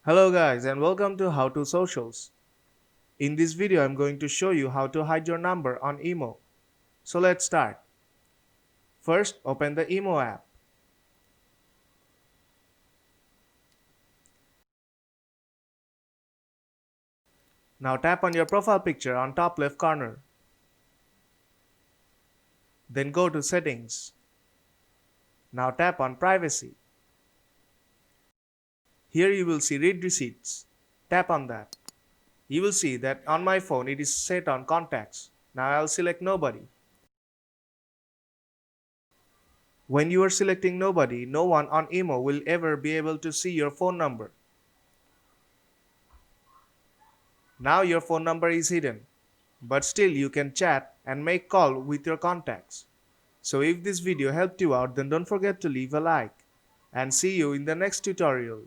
Hello guys and welcome to How to Socials. In this video I'm going to show you how to hide your number on Imo. So let's start. First, open the Imo app. Now tap on your profile picture on top left corner. Then go to Settings. Now tap on Privacy. Here you will see Read Receipts. Tap on that. You will see that on my phone it is set on Contacts. Now I'll select Nobody. When you are selecting Nobody, no one on Imo will ever be able to see your phone number. Now your phone number is hidden, but still you can chat and make call with your contacts. So if this video helped you out, then don't forget to leave a like and see you in the next tutorial.